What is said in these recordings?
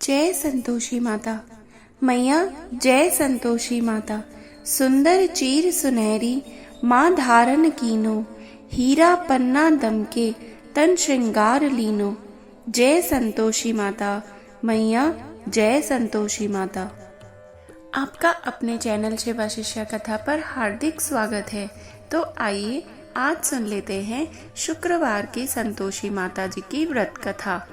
जय संतोषी माता। मैया जय संतोषी माता। सुंदर चीर सुनहरी माँ धारण कीनो, हीरा पन्ना दमके तन श्रृंगार लीनो। जय संतोषी माता। मैया जय संतोषी माता। आपका अपने चैनल शिवा शिष्या कथा पर हार्दिक स्वागत है। तो आइए आज सुन लेते हैं शुक्रवार की संतोषी माता जी की व्रत कथा।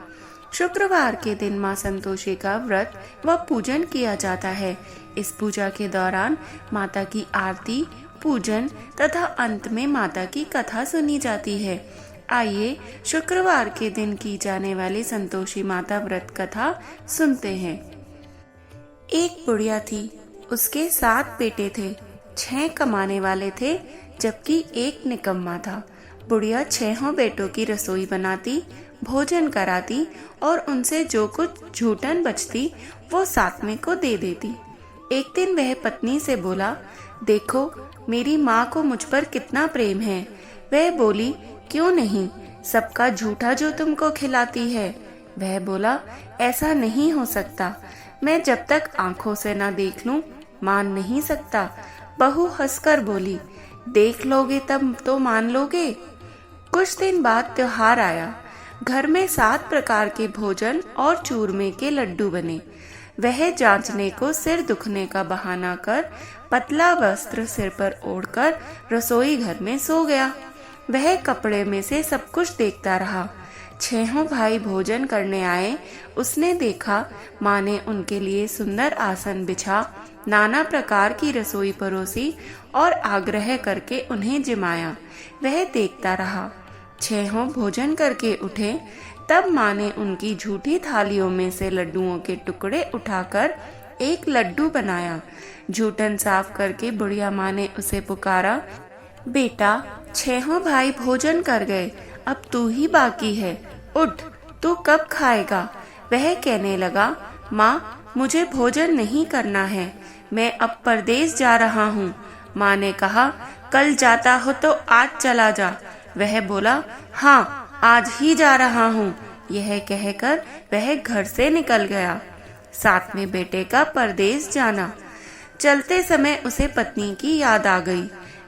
शुक्रवार के दिन माँ संतोषी का व्रत व पूजन किया जाता है। इस पूजा के दौरान माता की आरती, पूजन तथा अंत में माता की कथा सुनी जाती है। आइए शुक्रवार के दिन की जाने वाली संतोषी माता व्रत कथा सुनते हैं। एक बुढ़िया थी, उसके 7 बेटे थे। 6 कमाने वाले थे जबकि एक निकम्मा था। बुढ़िया 6 बेटों की रसोई बनाती, भोजन कराती और उनसे जो कुछ झूठन बचती वो 7वें को दे देती। एक दिन वह पत्नी से बोला, देखो मेरी माँ को मुझ पर कितना प्रेम है। वह बोली, क्यों नहीं, सबका झूठा जो तुमको खिलाती है। वह बोला, ऐसा नहीं हो सकता, मैं जब तक आंखों से ना देख लूं मान नहीं सकता। बहू हंसकर बोली, देख लोगे तब तो मान लोगे। कुछ दिन बाद त्योहार आया। घर में 7 प्रकार के भोजन और चूरमे के लड्डू बने। वह जांचने को सिर दुखने का बहाना कर पतला वस्त्र सिर पर ओढ़कर रसोई घर में सो गया। वह कपड़े में से सब कुछ देखता रहा। 6 भाई भोजन करने आए। उसने देखा माँ ने उनके लिए सुंदर आसन बिछा, नाना प्रकार की रसोई परोसी और आग्रह करके उन्हें जिमाया। वह देखता रहा। 6 भोजन करके उठे, तब माँ ने उनकी झूठी थालियों में से लड्डुओं के टुकड़े उठाकर एक लड्डू बनाया। झूठन साफ करके बुढ़िया माँ ने उसे पुकारा, बेटा 6 भाई भोजन कर गए, अब तू ही बाकी है, उठ, तू कब खाएगा। वह कहने लगा, माँ मुझे भोजन नहीं करना है, मैं अब परदेश जा रहा हूँ। माँ ने कहा, कल जाता हो तो आज चला जा। वह बोला, हाँ आज ही जा रहा हूँ। यह कहकर वह घर से निकल गया। 7वें बेटे का परदेश जाना। चलते समय उसे पत्नी की याद आ गई।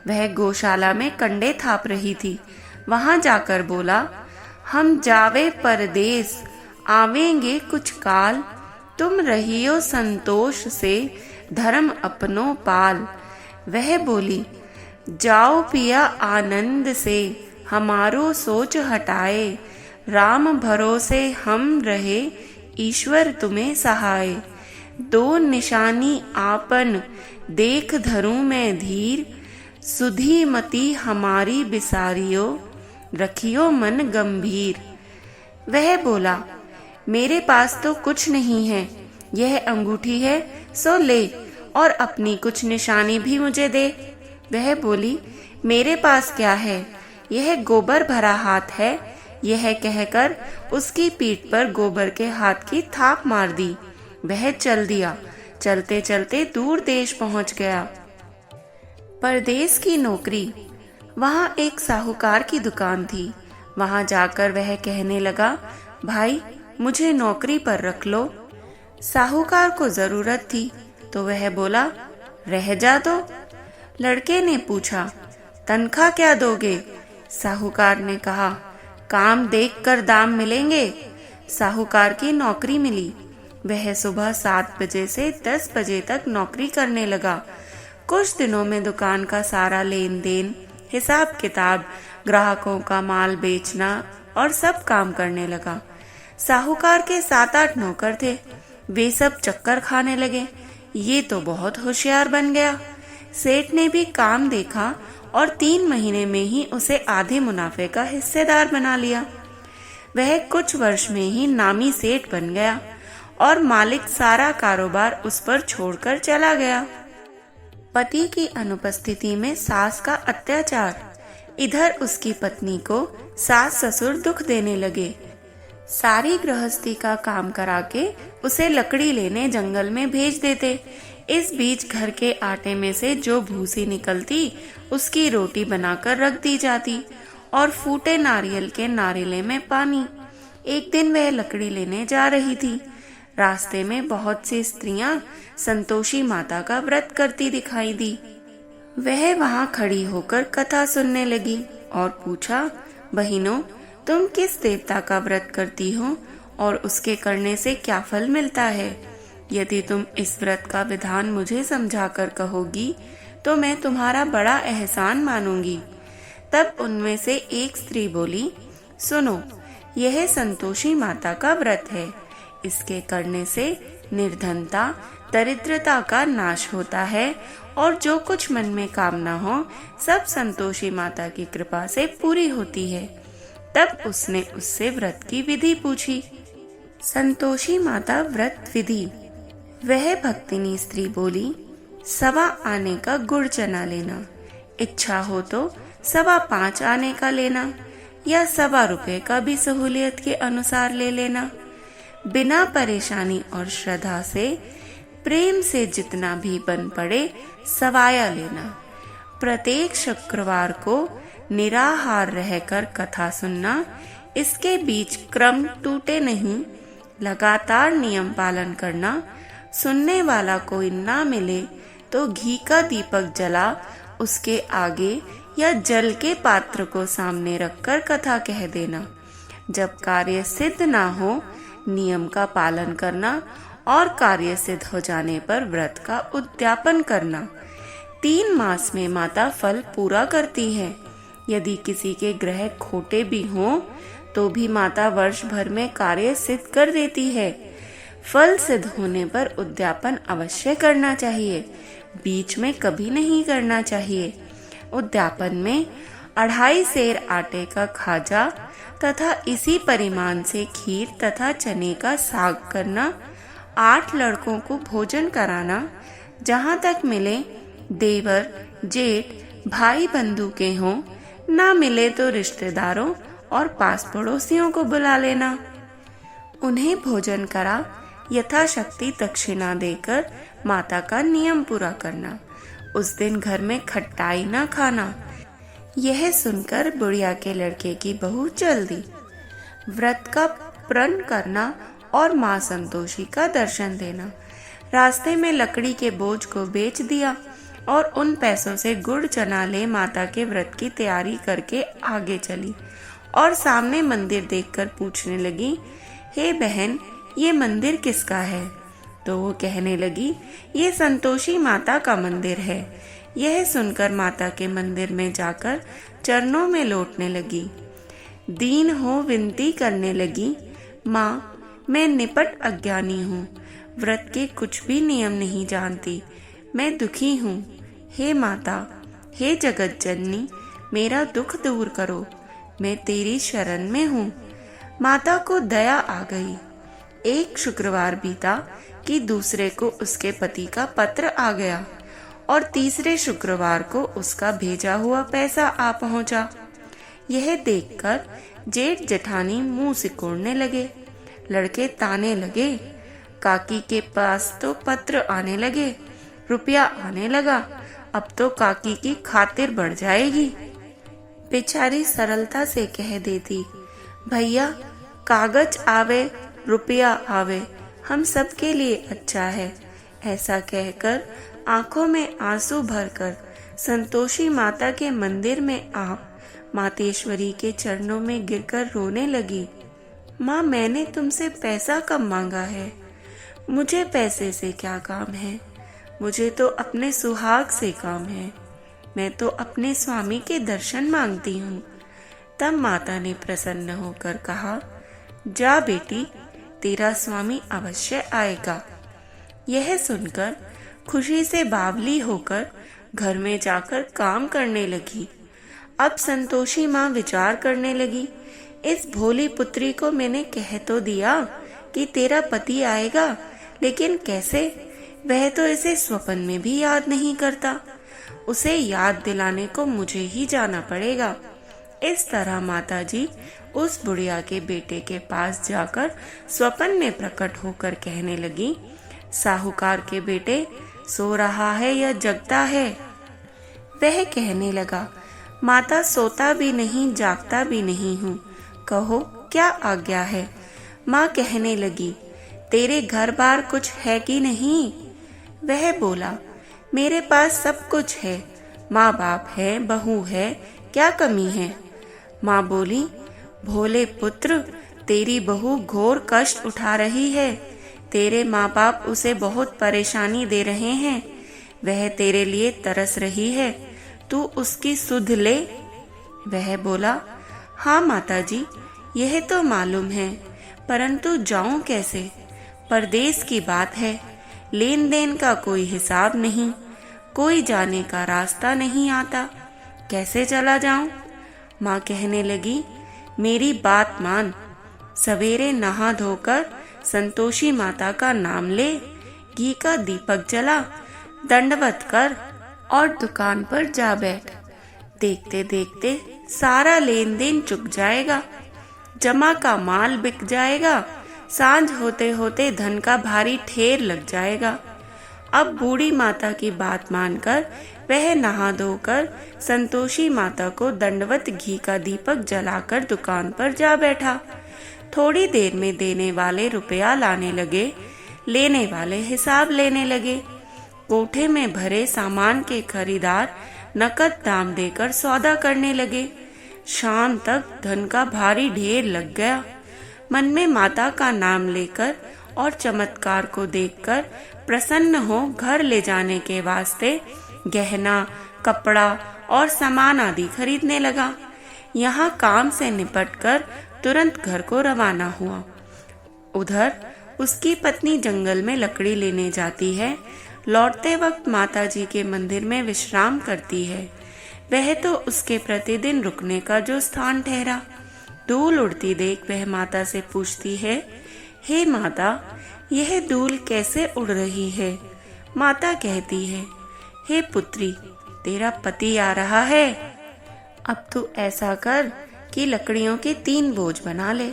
वह गौशाला में कंडे थाप रही थी। वहां जाकर बोला, हम जावे परदेश, आवेंगे कुछ काल, तुम रहियो संतोष से, धर्म अपनो पाल। वह बोली, जाओ पिया आनंद से, हमारो सोच हटाए, राम भरोसे हम रहे, ईश्वर तुम्हें सहाय। 2 निशानी आपन, देख धरूं मैं धीर, सुधी मति हमारी बिसारियो, रखियो मन गंभीर। वह बोला, मेरे पास तो कुछ नहीं है, यह अंगूठी है सो ले, और अपनी कुछ निशानी भी मुझे दे। वह बोली, मेरे पास क्या है, यह गोबर भरा हाथ है। यह कहकर उसकी पीठ पर गोबर के हाथ की थाप मार दी। वह चल दिया। चलते चलते दूर देश पहुंच गया। परदेश की नौकरी। वहां एक साहूकार की दुकान थी। वहां जाकर वह कहने लगा, भाई मुझे नौकरी पर रख लो। साहूकार को जरूरत थी तो वह बोला, रह जा दो। लड़के ने पूछा, तनख्वाह क्या दोगे। साहूकार ने कहा, काम देखकर दाम मिलेंगे। साहूकार की नौकरी मिली। वह सुबह 7 बजे से 10 बजे तक नौकरी करने लगा। कुछ दिनों में दुकान का सारा लेन देन, हिसाब किताब, ग्राहकों का माल बेचना और सब काम करने लगा। साहूकार के 7-8 नौकर थे। वे सब चक्कर खाने लगे, ये तो बहुत होशियार बन गया। सेठ ने भी काम देखा और 3 महीने में ही उसे आधे मुनाफे का हिस्सेदार बना लिया। वह कुछ वर्ष में ही नामी सेठ बन गया और मालिक सारा कारोबार उस पर छोड़कर चला गया। पति की अनुपस्थिति में सास का अत्याचार। इधर उसकी पत्नी को सास ससुर दुख देने लगे। सारी गृहस्थी का काम करा के उसे लकड़ी लेने जंगल में भेज देते। इस बीच घर के आटे में से जो भूसी निकलती उसकी रोटी बनाकर रख दी जाती और फूटे नारियल के नारिले में पानी। एक दिन वह लकड़ी लेने जा रही थी। रास्ते में बहुत सी स्त्रियां संतोषी माता का व्रत करती दिखाई दी। वह वहां खड़ी होकर कथा सुनने लगी और पूछा, बहनों, तुम किस देवता का व्रत करती हो और उसके करने से क्या फल मिलता है? यदि तुम इस व्रत का विधान मुझे समझाकर कहोगी तो मैं तुम्हारा बड़ा एहसान मानूंगी। तब उनमें से एक स्त्री बोली, सुनो, यह संतोषी माता का व्रत है। इसके करने से निर्धनता, दरिद्रता का नाश होता है और जो कुछ मन में कामना हो सब संतोषी माता की कृपा से पूरी होती है। तब उसने उससे व्रत की विधि पूछी। संतोषी माता व्रत विधि। वह भक्तिनी स्त्री बोली, 1.25 आने का गुड़ चना लेना, इच्छा हो तो 5.25 आने का लेना या 1.25 रुपए का भी सहूलियत के अनुसार ले लेना। बिना परेशानी और श्रद्धा से प्रेम से जितना भी बन पड़े सवाया लेना। प्रत्येक शुक्रवार को निराहार रहकर कथा सुनना। इसके बीच क्रम टूटे नहीं, लगातार नियम पालन करना। सुनने वाला कोई ना मिले तो घी का दीपक जला उसके आगे या जल के पात्र को सामने रखकर कथा कह देना। जब कार्य सिद्ध ना हो, नियम का पालन करना और कार्य सिद्ध हो जाने पर व्रत का उद्यापन करना। 3 मास में माता फल पूरा करती है। यदि किसी के ग्रह खोटे भी हों तो भी माता वर्ष भर में कार्य सिद्ध कर देती है। फल सिद्ध होने पर उद्यापन अवश्य करना चाहिए, बीच में कभी नहीं करना चाहिए। उद्यापन में 2.5 सेर आटे का खाजा तथा इसी परिमाण से खीर तथा चने का साग करना। 8 लड़कों को भोजन कराना। जहाँ तक मिले देवर, जेठ, भाई बंधु के हों, ना मिले तो रिश्तेदारों और पास पड़ोसियों को बुला लेना। उन्हें भोजन करा यथाशक्ति दक्षिणा देकर माता का नियम पूरा करना। उस दिन घर में खट्टाई ना खाना। यह सुनकर बुढ़िया के लड़के की बहू चल दी। व्रत का प्रण करना और माँ संतोषी का दर्शन देना। रास्ते में लकड़ी के बोझ को बेच दिया और उन पैसों से गुड़ चना ले माता के व्रत की तैयारी करके आगे चली और सामने मंदिर देखकर पूछने लगी, हे बहन, ये मंदिर किसका है? तो वो कहने लगी, ये संतोषी माता का मंदिर है। यह सुनकर माता के मंदिर में जाकर चरणों में लौटने लगी। दीन हो विनती करने लगी, माँ, मैं निपट अज्ञानी हूँ, व्रत के कुछ भी नियम नहीं जानती, मैं दुखी हूँ। हे माता, हे जगत जननी, मेरा दुख दूर करो, मैं तेरी शरण में हूँ। माता को दया आ गई। एक शुक्रवार बीता कि दूसरे को उसके पति का पत्र आ गया और तीसरे शुक्रवार को उसका भेजा हुआ पैसा आ पहुंचा। यह देखकर जेठ जेठानी मुंह सिकोड़ने लगे। लड़के ताने लगे। काकी के पास तो पत्र आने लगे, रुपया आने लगा, अब तो काकी की खातिर बढ़ जाएगी। बेचारी सरलता से कह देती, भैया, कागज आवे रुपया आवे, हम सबके लिए अच्छा है। ऐसा कहकर आंखों में आंसू भरकर संतोषी माता के मंदिर में आ मातेश्वरी के चरणों में गिरकर रोने लगी। माँ, मैंने तुमसे पैसा कब मांगा है? मुझे पैसे से क्या काम है? मुझे तो अपने सुहाग से काम है। मैं तो अपने स्वामी के दर्शन मांगती हूँ। तब माता ने प्रसन्न होकर कहा, जा बेटी, तेरा स्वामी अवश्य आएगा। यह सुनकर खुशी से बावली होकर घर में जाकर काम करने लगी। अब संतोषी माँ विचार करने लगी, इस भोली पुत्री को मैंने कह तो दिया कि तेरा पति आएगा, लेकिन कैसे? वह तो इसे स्वप्न में भी याद नहीं करता। उसे याद दिलाने को मुझे ही जाना पड़ेगा। इस तरह माताजी उस बुढ़िया के बेटे के पास जाकर स्वप्न में प्रकट होकर कहने लगी, साहूकार के बेटे, सो रहा है या जगता है? वह कहने लगा, माता, सोता भी नहीं जागता भी नहीं हूँ, कहो क्या आज्ञा है? माँ कहने लगी, तेरे घर बार कुछ है कि नहीं? वह बोला, मेरे पास सब कुछ है, माँ बाप है, बहू है, क्या कमी है? माँ बोली, भोले पुत्र, तेरी बहू घोर कष्ट उठा रही है। तेरे माँ बाप उसे बहुत परेशानी दे रहे हैं। वह तेरे लिए तरस रही है, तू उसकी सुध ले। वह बोला, हाँ माताजी, यह तो मालूम है, परंतु जाऊं कैसे? परदेश की बात है, लेन देन का कोई हिसाब नहीं, कोई जाने का रास्ता नहीं आता, कैसे चला जाऊं? माँ कहने लगी, मेरी बात मान, सवेरे नहा धोकर संतोषी माता का नाम ले, घी का दीपक जला, दंडवत कर और दुकान पर जा बैठ। देखते देखते सारा लेन देन चुक जाएगा, जमा का माल बिक जाएगा, सांझ होते होते धन का भारी ढेर लग जाएगा। अब बूढ़ी माता की बात मानकर वह नहा धोकर संतोषी माता को दंडवत घी का दीपक जलाकर दुकान पर जा बैठा। थोड़ी देर में देने वाले रुपया लाने लगे, लेने वाले हिसाब लेने लगे। कोठे में भरे सामान के खरीदार नकद दाम देकर सौदा करने लगे। शाम तक धन का भारी ढेर लग गया। मन में माता का नाम लेकर और चमत्कार को देखकर प्रसन्न हो घर ले जाने के वास्ते गहना, कपड़ा और सामान आदि खरीदने लगा। यहाँ काम से निपटकर तुरंत घर को रवाना हुआ। उधर उसकी पत्नी जंगल में लकड़ी लेने जाती है। लौटते वक्त माताजी के मंदिर में विश्राम करती है। वह तो उसके प्रतिदिन रुकने का जो स्थान ठहरा। धूल उड़ती देख वह माता से पूछती है, हे माता, यह धूल कैसे उड़ रही है? माता कहती है, हे पुत्री, तेरा पति आ रहा है। अब तू ऐसा कर कि लकड़ियों के 3 बोझ बना ले,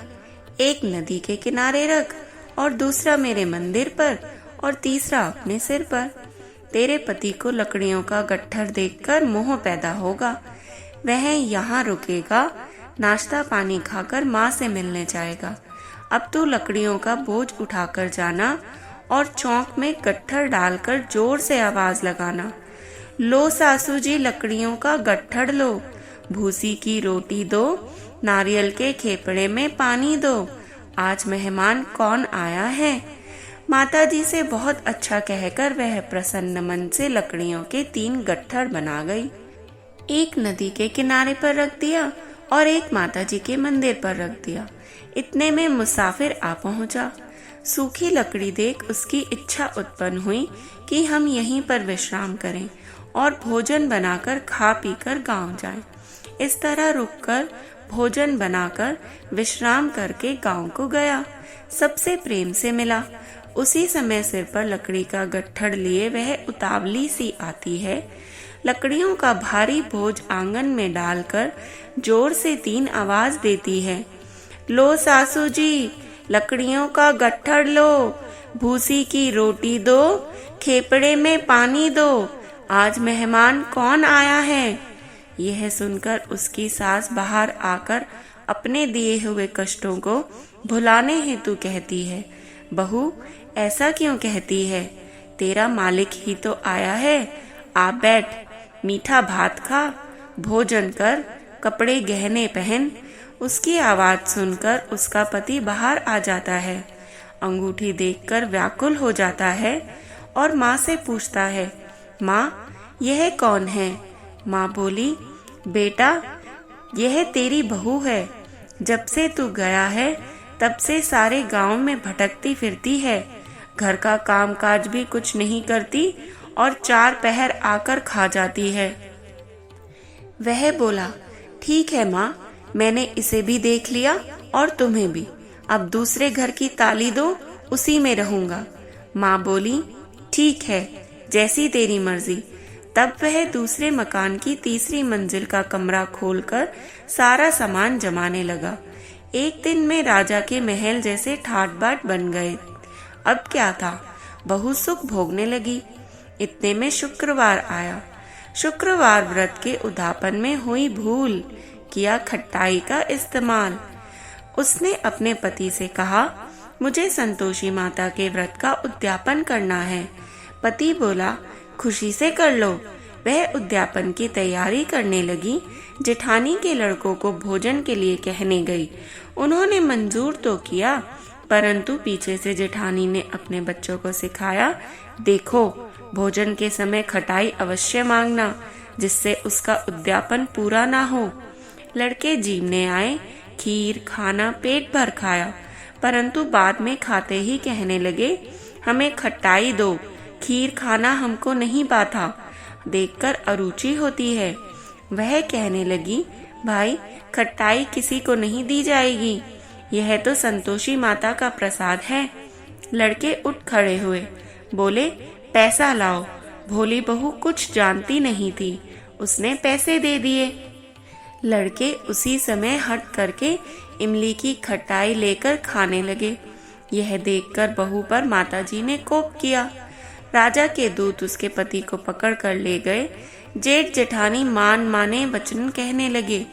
एक नदी के किनारे रख और दूसरा मेरे मंदिर पर और तीसरा अपने सिर पर। तेरे पति को लकड़ियों का गट्ठर देखकर मोह पैदा होगा। वह यहाँ रुकेगा, नाश्ता पानी खाकर माँ से मिलने जाएगा। अब तू लकड़ियों का बोझ उठाकर जाना और चौक में गट्ठर डालकर जोर से आवाज लगाना, लो सासू जी, लकड़ियों का गट्ठर लो, भूसी की रोटी दो, नारियल के खेपड़े में पानी दो, आज मेहमान कौन आया है। माताजी से बहुत अच्छा कहकर वह प्रसन्न मन से लकड़ियों के 3 गट्ठर बना गई। एक नदी के किनारे पर रख दिया और एक माताजी के मंदिर पर रख दिया। इतने में मुसाफिर आ पहुंचा। सूखी लकड़ी देख उसकी इच्छा उत्पन्न हुई कि हम यहीं पर विश्राम करें और भोजन बनाकर खा पीकर गांव जाएं। इस तरह रुककर भोजन बनाकर विश्राम करके गांव को गया। सबसे प्रेम से मिला। उसी समय सिर पर लकड़ी का गट्ठर लिए वह उतावली सी आती है। लकड़ियों का भारी बोझ आंगन में डालकर जोर से 3 आवाज देती है, लो सासू जी, लकड़ियों का गट्ठर लो, भूसी की रोटी दो, खेपड़े में पानी दो, आज मेहमान कौन आया है। यह सुनकर उसकी सास बाहर आकर अपने दिए हुए कष्टों को भुलाने हेतु कहती है, बहू, ऐसा क्यों कहती है? तेरा मालिक ही तो आया है। आ बैठ, मीठा भात खा, भोजन कर, कपड़े गहने पहन। उसकी आवाज सुनकर उसका पति बाहर आ जाता है। अंगूठी देखकर व्याकुल हो जाता है और माँ से पूछता है, माँ, यह कौन है? माँ बोली, बेटा, यह तेरी बहू है। जब से तू गया है तब से सारे गांव में भटकती फिरती है, घर का काम काज भी कुछ नहीं करती और 4 पहर आकर खा जाती है। वह बोला, ठीक है माँ, मैंने इसे भी देख लिया और तुम्हें भी। अब दूसरे घर की ताली दो, उसी में रहूंगा। माँ बोली, ठीक है, जैसी तेरी मर्जी। तब वह दूसरे मकान की 3री मंजिल का कमरा खोलकर सारा सामान जमाने लगा। एक दिन में राजा के महल जैसे ठाट बाट बन गए। अब क्या था, बहू सुख भोगने लगी। इतने में शुक्रवार आया। शुक्रवार व्रत के उद्यापन में हुई भूल, किया खट्टाई का इस्तेमाल। उसने अपने पति से कहा, मुझे संतोषी माता के व्रत का उद्यापन करना है। पति बोला, खुशी से कर लो। वह उद्यापन की तैयारी करने लगी। जेठानी के लड़कों को भोजन के लिए कहने गई। उन्होंने मंजूर तो किया, परंतु पीछे से जेठानी ने अपने बच्चों को सिखाया, देखो भोजन के समय खटाई अवश्य मांगना, जिससे उसका उद्यापन पूरा ना हो। लड़के जीमने आए, खीर खाना पेट भर खाया, परंतु बाद में खाते ही कहने लगे, हमें खटाई दो, खीर खाना हमको नहीं पाता, देखकर अरुचि होती है। वह कहने लगी, भाई खटाई किसी को नहीं दी जाएगी, यह तो संतोषी माता का प्रसाद है। लड़के उठ खड़े हुए, बोले, पैसा लाओ। भोली बहू कुछ जानती नहीं थी, उसने पैसे दे दिए। लड़के उसी समय हट करके इमली की खटाई लेकर खाने लगे। यह देखकर बहू पर माताजी ने कोप किया। राजा के दूत उसके पति को पकड़ कर ले गए। जेठ जेठानी मान माने वचन कहने लगे,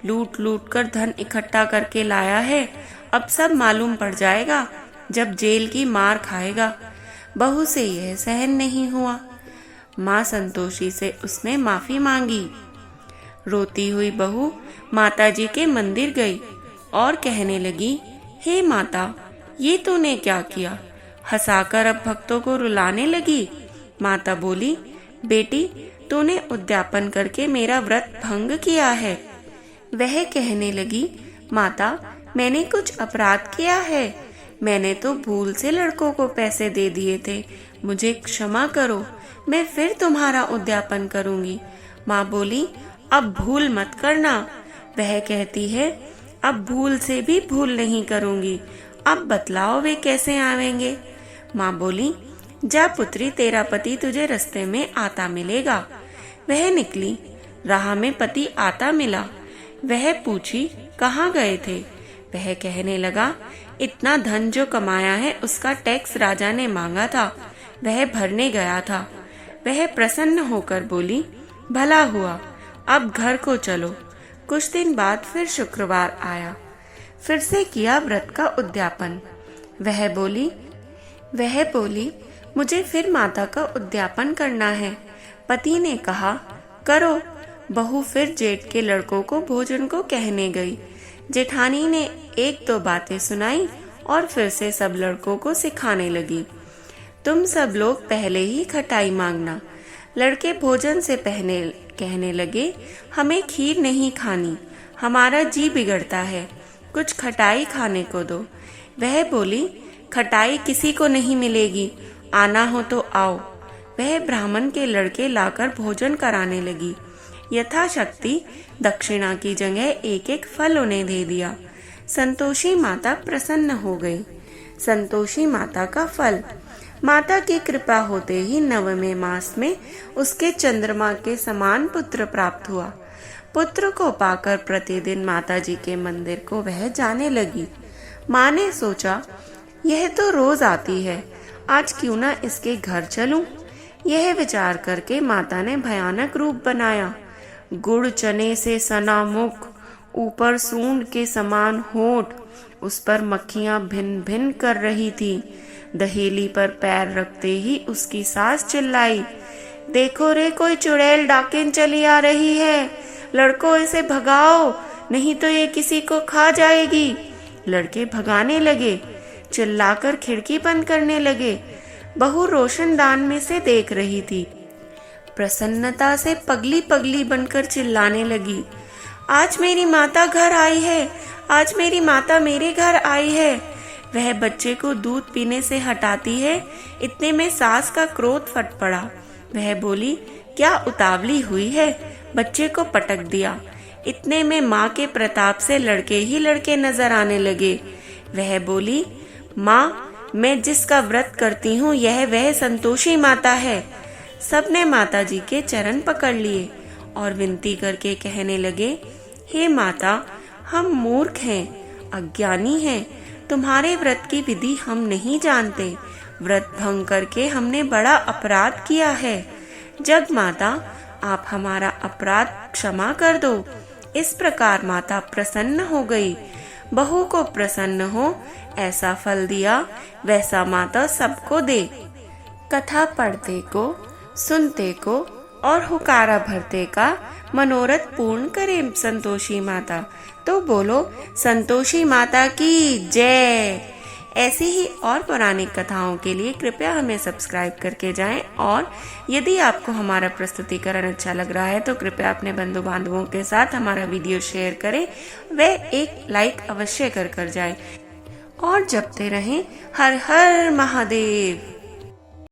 लूट लूट कर धन इकट्ठा करके लाया है, अब सब मालूम पड़ जाएगा जब जेल की मार खाएगा। बहू से यह सहन नहीं हुआ। माँ संतोषी से उसने माफी मांगी। रोती हुई बहू माताजी के मंदिर गई और कहने लगी, हे माता, ये तूने क्या किया? हंसाकर अब भक्तों को रुलाने लगी। माता बोली, बेटी तूने उद्यापन करके मेरा व्रत भंग किया है। वह कहने लगी, माता मैंने कुछ अपराध किया है, मैंने तो भूल से लड़कों को पैसे दे दिए थे, मुझे क्षमा करो, मैं फिर तुम्हारा उद्यापन करूंगी। माँ बोली, अब भूल मत करना। वह कहती है, अब भूल से भी भूल नहीं करूंगी, अब बतलाओ वे कैसे आवेंगे। माँ बोली, जा पुत्री, तेरा पति तुझे रास्ते में आता मिलेगा। वह निकली, राह में पति आता मिला। वह पूछी, कहाँ गए थे? वह कहने लगा, इतना धन जो कमाया है उसका टैक्स राजा ने मांगा था, वह भरने गया था। वह प्रसन्न होकर बोली, भला हुआ, अब घर को चलो। कुछ दिन बाद फिर शुक्रवार आया, फिर से किया व्रत का उद्यापन। वह बोली, मुझे फिर माता का उद्यापन करना है। पति ने कहा, करो। बहू फिर जेठ के लड़कों को भोजन को कहने गई। जेठानी ने एक दो बातें सुनाई और फिर से सब लड़कों को सिखाने लगी, तुम सब लोग पहले ही खटाई मांगना। लड़के भोजन से पहले कहने लगे, हमें खीर नहीं खानी, हमारा जी बिगड़ता है, कुछ खटाई खाने को दो। वह बोली, खटाई किसी को नहीं मिलेगी, आना हो तो आओ। वह ब्राह्मण के लड़के लाकर भोजन कराने लगी। यथाशक्ति दक्षिणा की जगह एक एक फल उन्हें दे दिया। संतोषी माता प्रसन्न हो गई। संतोषी माता का फल। माता की कृपा होते ही 9वें मास में उसके चंद्रमा के समान पुत्र प्राप्त हुआ। पुत्र को पाकर प्रतिदिन माताजी के मंदिर को वह जाने लगी। माँ ने सोचा, यह तो रोज आती है, आज क्यों ना इसके घर चलूं। यह विचार करके माता ने भयानक रूप बनाया। गुड़ चने से सना मुख, ऊपर सूंड के समान होठ, उस पर मक्खियां भिन भिन कर रही थी। दहेली पर पैर रखते ही उसकी सास चिल्लाई, देखो रे, कोई चुड़ैल डाकिन चली आ रही है, लड़कों इसे भगाओ, नहीं तो ये किसी को खा जाएगी। लड़के भगाने लगे, चिल्लाकर खिड़की बंद करने लगे। बहू रोशनदान में से देख रही थी। प्रसन्नता से पगली पगली बनकर चिल्लाने लगी, आज मेरी माता घर आई है, आज मेरी माता मेरे घर आई है। वह बच्चे को दूध पीने से हटाती है, इतने में सास का क्रोध फट पड़ा। वह बोली, क्या उतावली हुई है, बच्चे को पटक दिया। इतने में माँ के प्रताप से लड़के ही लड़के नजर आने लगे। वह बोली, माँ, मैं जिसका व्रत करती हूँ यह वह संतोषी माता है। सबने माताजी के चरण पकड़ लिए और विनती करके कहने लगे, हे माता, हम मूर्ख हैं, अज्ञानी हैं, तुम्हारे व्रत की विधि हम नहीं जानते, व्रत भंग करके हमने बड़ा अपराध किया है। जग माता, आप हमारा अपराध क्षमा कर दो। इस प्रकार माता प्रसन्न हो गई। बहू को प्रसन्न हो, ऐसा फल दिया वैसा माता सबको दे। कथा पढ़ते को, सुनते को और हुकारा भरते का मनोरथ पूर्ण करे संतोषी माता। तो बोलो संतोषी माता की जय। ऐसी ही और पौराणिक कथाओं के लिए कृपया हमें सब्सक्राइब करके जाएं, और यदि आपको हमारा प्रस्तुतिकरण अच्छा लग रहा है तो कृपया अपने बंधु बांधवों के साथ हमारा वीडियो शेयर करें व एक लाइक अवश्य कर जाएं, और जपते रहें हर हर महादेव।